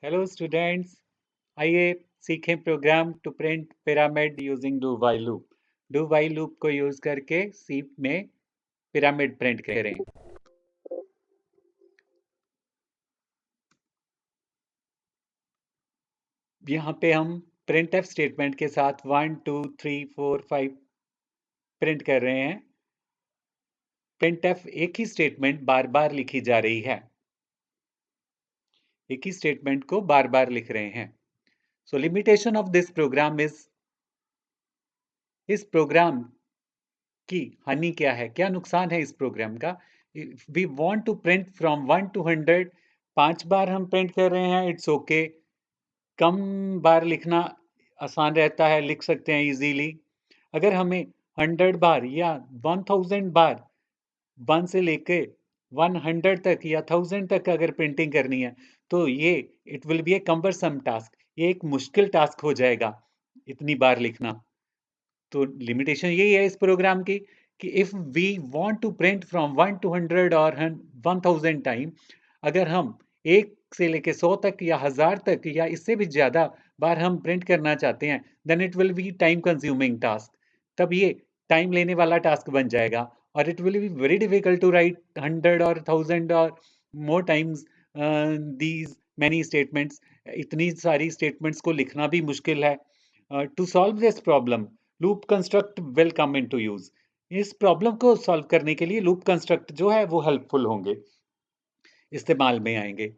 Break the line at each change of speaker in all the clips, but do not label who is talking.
Hello students, आइए सीखें program to print pyramid using do while loop. Do while loop को use करके C में पिरामिड प्रिंट करें। यहाँ पे हम प्रिंट एफ स्टेटमेंट के साथ 1 2 3 4 5 प्रिंट कर रहे हैं। प्रिंट एफ एक ही स्टेटमेंट बार बार लिखी जा रही है, एक ही स्टेटमेंट को बार बार लिख रहे हैं। So limitation of this program is, इस प्रोग्राम की हानि क्या है, क्या नुकसान है इस प्रोग्राम का। We want to print from 1 to 100, 5 बार हम प्रिंट कर रहे हैं, इट्स ओके। कम बार लिखना आसान रहता है, लिख सकते हैं इजीली। अगर हमें 100 बार या 1000 बार 1 से लेके 100 तक या 1000 तक अगर प्रिंटिंग करनी है तो ये it will B A cumbersome task, ये एक मुश्किल टास्क हो जाएगा इतनी बार लिखना। तो लिमिटेशन यही है इस प्रोग्राम की कि if we want to print from 1 to 100 और 1000 टाइम, अगर हम 1 से लेके 100 तक या 1000 तक या इससे भी ज्यादा बार हम प्रिंट करना चाहते हैं, then it will be time consuming task. तब ये टाइम लेने वाला टास्क बन जाएगा और it will be very difficult to write 100 और 1000 और more times these many statements. इतनी सारी स्टेटमेंट्स को लिखना भी मुश्किल है। To solve this problem, loop construct will come into use. इस प्रॉब्लम को सॉल्व करने के लिए लूप कंस्ट्रक्ट जो है वो हेल्पफुल होंगे, इस्तेमाल में आएंगे।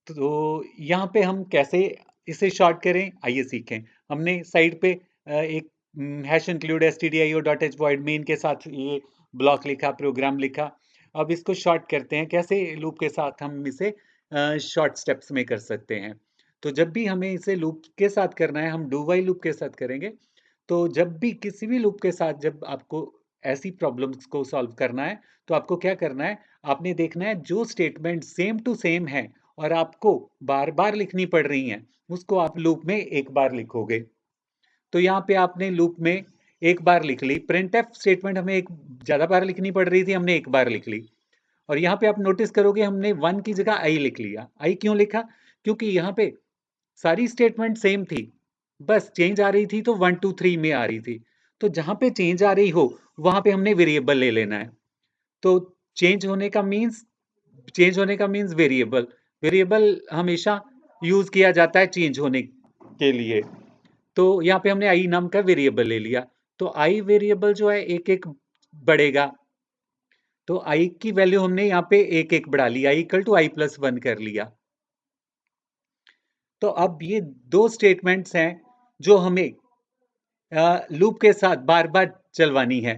तो यहाँ पे हम कैसे इसे शॉर्ट करें, आइए सीखें। हमने साइड पे एक hash include stdio.h void main के साथ ये ब्लॉक लिखा, प्रोग्राम लिखा। अब इसको शॉर्ट करते हैं, कैसे लूप के साथ हम इसे शॉर्ट स्टेप्स में कर सकते हैं। तो जब भी हमें इसे लूप के साथ करना है, हम डू वाइल लूप के साथ करेंगे। तो जब भी किसी भी लूप के साथ जब आपको ऐसी प्रॉब्लम्स को सॉल्व करना है, तो आपको क्या करना है, आपने देखना है जो स्टेटमेंट सेम टू सेम है और आपको बार बार लिखनी पड़ रही हैं, उसको आप लूप में एक बार लिखोगे। तो यहाँ पे आपने लूप में एक बार लिख ली, प्रिंट एफ स्टेटमेंट हमें एक ज्यादा बार लिखनी पड़ रही थी, हमने एक बार लिख ली। और यहाँ पे आप नोटिस करोगे हमने 1 की जगह आई लिख लिया। आई क्यों लिखा? क्योंकि यहाँ पे सारी स्टेटमेंट सेम थी, बस चेंज आ रही थी तो 1 2 3 में आ रही थी। तो जहां पे चेंज आ रही हो वहां पे हमने वेरिएबल ले लेना है। तो चेंज होने का मीन्स, चेंज होने का मीन्स वेरिएबल। वेरिएबल हमेशा यूज किया जाता है चेंज होने के लिए। तो यहाँ पे हमने आई नाम का वेरिएबल ले लिया। तो आई वेरिएबल जो है एक एक बढ़ेगा। तो आई की वैल्यू हमने यहाँ पे एक एक बढ़ा ली, I equal to I plus 1 कर लिया। तो अब ये दो स्टेटमेंट्स हैं जो हमें लूप के साथ बार बार चलवानी है।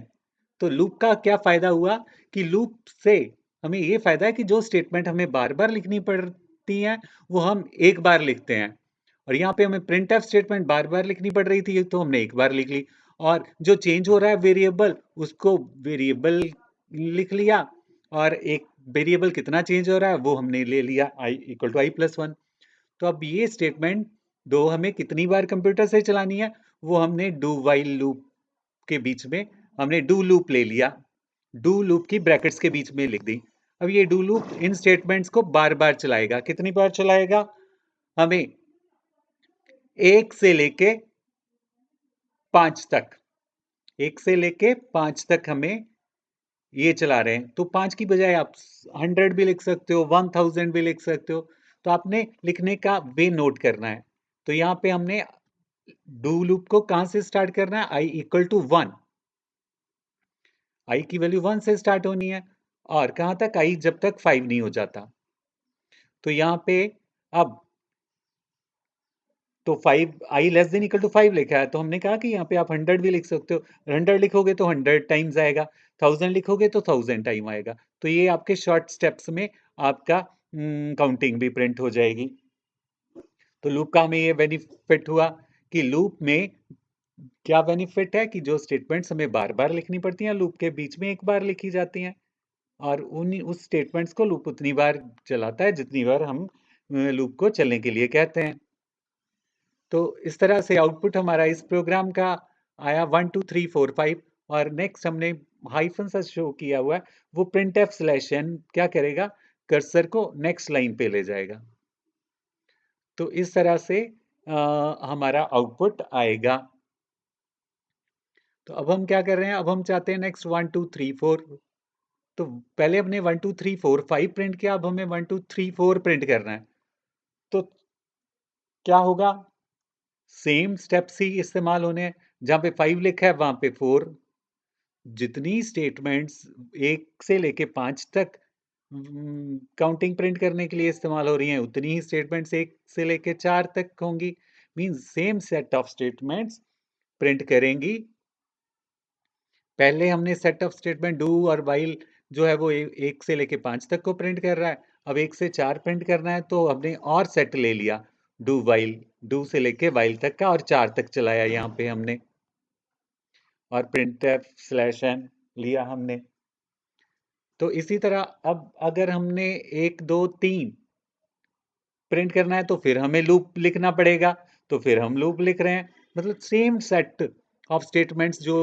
तो लूप का क्या फायदा हुआ कि लूप से हमें ये फायदा है कि जो स्टेटमेंट हमें बार बार लिखनी पड़ती हैं वो हम एक बार लिखते हैं। और यहाँ पे हमें प्रिंट एफ स्टेटमेंट बार बार लिखनी पड़ रही थी तो हमने एक बार लिख ली। और जो चेंज हो रहा है वेरिएबल, उसको वेरिएबल लिख लिया। और एक वेरिएबल कितना चेंज हो रहा है वो हमने ले लिया, I equal to I plus 1। तो अब ये स्टेटमेंट दो हमें कितनी बार कंप्यूटर से चलानी है, वो हमने डू वाइल लूप के बीच में हमने डू लूप ले लिया, डू लूप की ब्रैकेट्स के बीच में लिख दी। अब ये डू लूप इन स्टेटमेंट्स को बार बार चलाएगा। कितनी बार चलाएगा? हमें 1 से लेके 5 तक, 1 से लेके 5 तक हमें ये चला रहे हैं। तो 5 की बजाय आप 100 भी लिख सकते हो, 1000 भी लिख सकते हो। तो आपने लिखने का वे नोट करना है। तो यहाँ पे हमने डू लूप को कहां से स्टार्ट करना है, आई इक्वल टू 1। आई की वैल्यू 1 से स्टार्ट होनी है और कहां तक, आई जब तक 5 नहीं हो जाता। तो यहाँ पे अब तो 5, आई लेस देन इक्वल टू 5 लिखा है, तो हमने कहा कि यहाँ पे आप 100 भी लिख सकते हो। 100 लिखोगे तो 100 टाइम्स आएगा, 1000 लिखोगे तो 1000 टाइम आएगा। तो ये आपके शॉर्ट स्टेप्स में आपका काउंटिंग भी प्रिंट हो जाएगी। तो लूप का हमें ये बेनिफिट हुआ कि लूप में क्या बेनिफिट है कि जो स्टेटमेंट्स हमें बार बार लिखनी पड़ती हैं लूप के बीच में एक बार लिखी जाती हैं। और उन उस स्टेटमेंट्स को लूप उतनी बार चलाता है जितनी बार हम लूप को चलने के लिए कहते हैं। तो इस तरह से आउटपुट हमारा इस प्रोग्राम का आया 1 2 3 4 5। और नेक्स्ट हमने हाइफन सा शो किया हुआ है, वो प्रिंट एफ स्लैश एन क्या करेगा, कर्सर को नेक्स्ट लाइन पे ले जाएगा। तो इस तरह से हमारा आउटपुट आएगा। तो अब हम क्या कर रहे हैं, अब हम चाहते हैं नेक्स्ट 1 2 3 4। तो पहले हमने 1 2 3 4 5 प्रिंट किया, अब हमें 1 2 3 4 प्रिंट करना है। तो क्या होगा, सेम स्टेप्स ही इस्तेमाल होने हैं। जहां पे 5 लिखा है वहां पे 4। जितनी स्टेटमेंट्स 1 से लेके 5 तक काउंटिंग प्रिंट करने के लिए इस्तेमाल हो रही हैं, उतनी ही स्टेटमेंट्स 1 से लेके 4 तक होंगी। Means same set of statements print करेंगी। पहले हमने सेट ऑफ स्टेटमेंट डू और वाइल जो है वो 1 से लेके 5 तक को प्रिंट कर रहा है। अब 1 से 4 प्रिंट करना है, तो हमने और सेट ले लिया, डू वाइल, डू से लेके वाइल तक का, और 4 तक चलाया यहाँ पे हमने, और printf स्लैश n लिया हमने। तो इसी तरह अब अगर हमने 1 2 3 प्रिंट करना है, तो फिर हमें लूप लिखना पड़ेगा, तो फिर हम लूप लिख रहे हैं। मतलब सेम सेट ऑफ स्टेटमेंट्स जो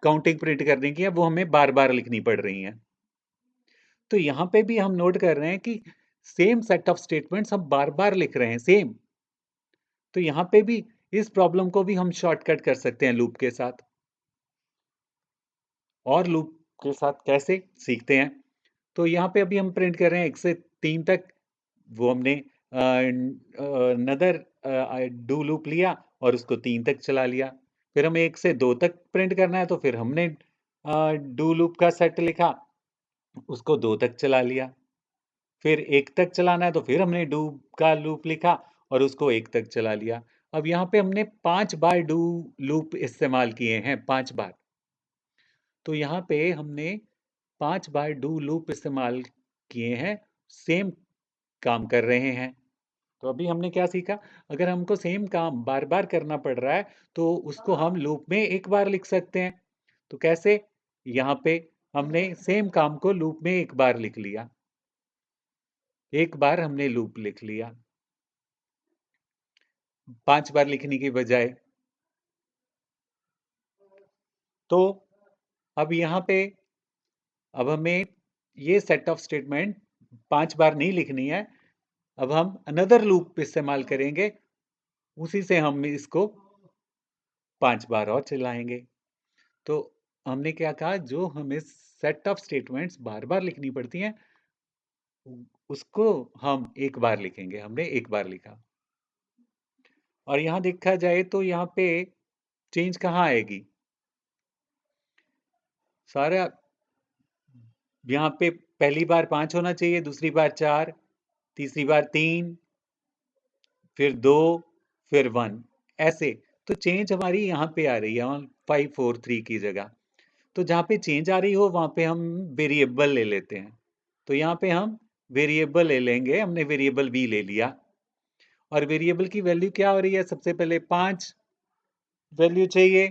काउंटिंग प्रिंट करने की है वो हमें बार बार लिखनी पड़ रही हैं। तो यहाँ पे भी हम नोट कर रहे हैं कि सेम सेट ऑफ स्टेटमेंट्स हम बार बार लिख रहे हैं, सेम। तो यहाँ पे भी इस प्रॉब्लम को भी हम शॉर्टकट कर सकते हैं लूप के साथ। और लूप के साथ कैसे, सीखते हैं। तो यहाँ पे अभी हम प्रिंट कर रहे हैं 1 से 3 तक, वो हमने नदर डू लूप लिया और उसको 3 तक चला लिया। फिर हमें 1 से 2 तक प्रिंट करना है, तो फिर हमने डू लूप का सेट लिखा, उसको 2 तक चला लिया। फिर 1 तक चलाना है, तो फिर हमने डू का लूप लिखा और उसको 1 तक चला लिया। अब यहाँ पे हमने 5 बार डू लूप इस्तेमाल किए हैं, 5 बार। तो यहाँ पे हमने 5 बार डू लूप इस्तेमाल किए हैं, सेम काम कर रहे हैं। तो अभी हमने क्या सीखा, अगर हमको सेम काम बार बार करना पड़ रहा है, तो उसको हम लूप में एक बार लिख सकते हैं। तो कैसे, यहाँ पे हमने सेम काम को लूप में एक बार लिख लिया, एक बार हमने लूप लिख लिया 5 बार लिखने की बजाय। तो अब यहाँ पे, अब हमें ये सेट ऑफ स्टेटमेंट 5 बार नहीं लिखनी है, अब हम अनदर लूप इस्तेमाल करेंगे, उसी से हम इसको 5 बार और चलाएंगे। तो हमने क्या कहा, जो हमें सेट ऑफ स्टेटमेंट्स बार बार लिखनी पड़ती हैं, उसको हम एक बार लिखेंगे। हमने एक बार लिखा, और यहां देखा जाए तो यहाँ पे चेंज कहाँ आएगी, सारा यहाँ पे पहली बार 5 होना चाहिए, दूसरी बार 4, तीसरी बार 3, फिर 2, फिर 1, ऐसे। तो चेंज हमारी यहाँ पे आ रही है 5 4 3 की जगह। तो जहाँ पे चेंज आ रही हो वहां पे हम वेरिएबल ले लेते हैं। तो यहाँ पे हम वेरिएबल ले लेंगे, हमने वेरिएबल v ले लिया, और वेरिएबल की वैल्यू क्या हो रही है, सबसे पहले 5 वैल्यू चाहिए,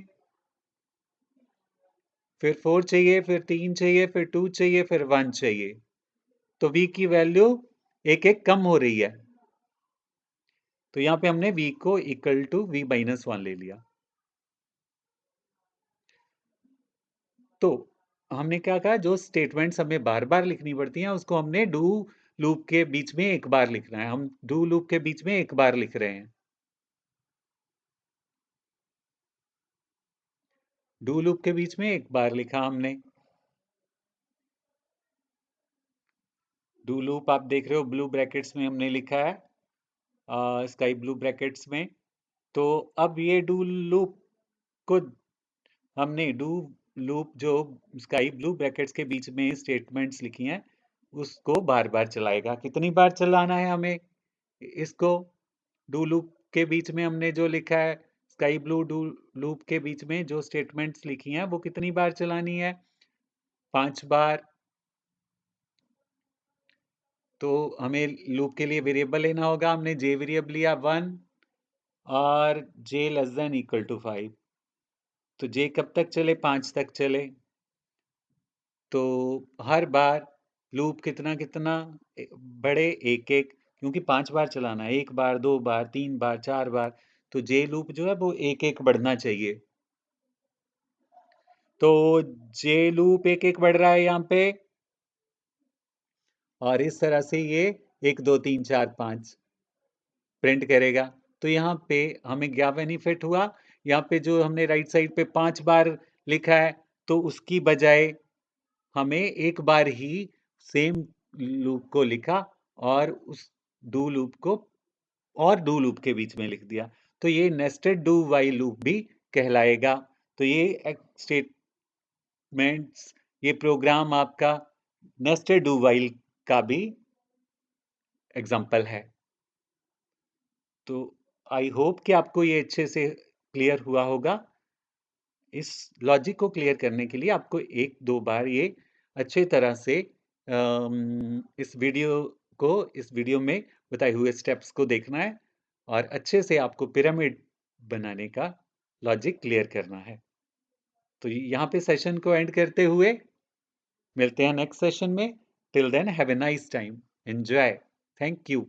फिर 4 चाहिए, फिर 3 चाहिए, फिर 2 चाहिए, फिर 1 चाहिए। तो v की वैल्यू एक एक कम हो रही है। तो यहाँ पे हमने v को इक्वल टू v-1 ले लिया। तो हमने क्या कहा, जो स्टेटमेंट्स हमें बार बार लिखनी पड़ती हैं, उसको हमने डू लूप के बीच में एक बार लिखना है। हम डू लूप के बीच में एक बार लिख रहे हैं। डू लूप के बीच में एक बार लिखा हमने। डू लूप आप देख रहे हो ब्लू ब्रैकेट्स में हमने लिखा है, स्काई ब्लू ब्रैकेट्स में। तो अब ये डू लूप को हमने डू लूप जो स्काई ब्लू ब्रैकेट्स के बीच में स्टेटमेंट्स लिखी हैं, उसको बार बार चलाएगा। कितनी बार चलाना है हमें इसको, डू लूप के बीच में हमने जो लिखा है, स्काई ब्लू डू लूप के बीच में जो स्टेटमेंट्स लिखी हैं, वो कितनी बार चलानी है, 5 बार। तो हमें लूप के लिए वेरिएबल लेना होगा, हमने जे वेरिएबल लिया 1 और जे लेस देन इक्वल टू 5। तो जे कब तक चले, 5 तक चले। तो हर बार लूप कितना कितना बढ़े, एक एक, क्योंकि 5 बार चलाना है, 1 बार 2 बार 3 बार 4 बार, तो जे लूप जो है वो एक एक बढ़ना चाहिए। तो जे लूप एक एक बढ़ रहा है यहाँ पे, और इस तरह से ये 1 2 3 4 5 प्रिंट करेगा। तो यहाँ पे हमें क्या बेनिफिट हुआ, यहाँ पे जो हमने राइट साइड पे 5 बार लिखा है, तो उसकी बजाय हमें एक बार ही सेम लूप को लिखा और उस डू लूप को और डू लूप के बीच में लिख दिया। तो ये नेस्टेड डू वाइल लूप भी कहलाएगा। तो ये स्टेटमेंट्स, ये प्रोग्राम आपका नेस्टेड डू वाइल का भी एग्जाम्पल है। तो आई होप कि आपको ये अच्छे से क्लियर हुआ होगा। इस लॉजिक को क्लियर करने के लिए आपको एक दो बार ये अच्छे तरह से इस वीडियो में बताए हुए स्टेप्स को देखना है और अच्छे से आपको पिरामिड बनाने का लॉजिक क्लियर करना है। तो यहाँ पे सेशन को एंड करते हुए मिलते हैं नेक्स्ट सेशन में। Till then have a nice time, enjoy, thank you.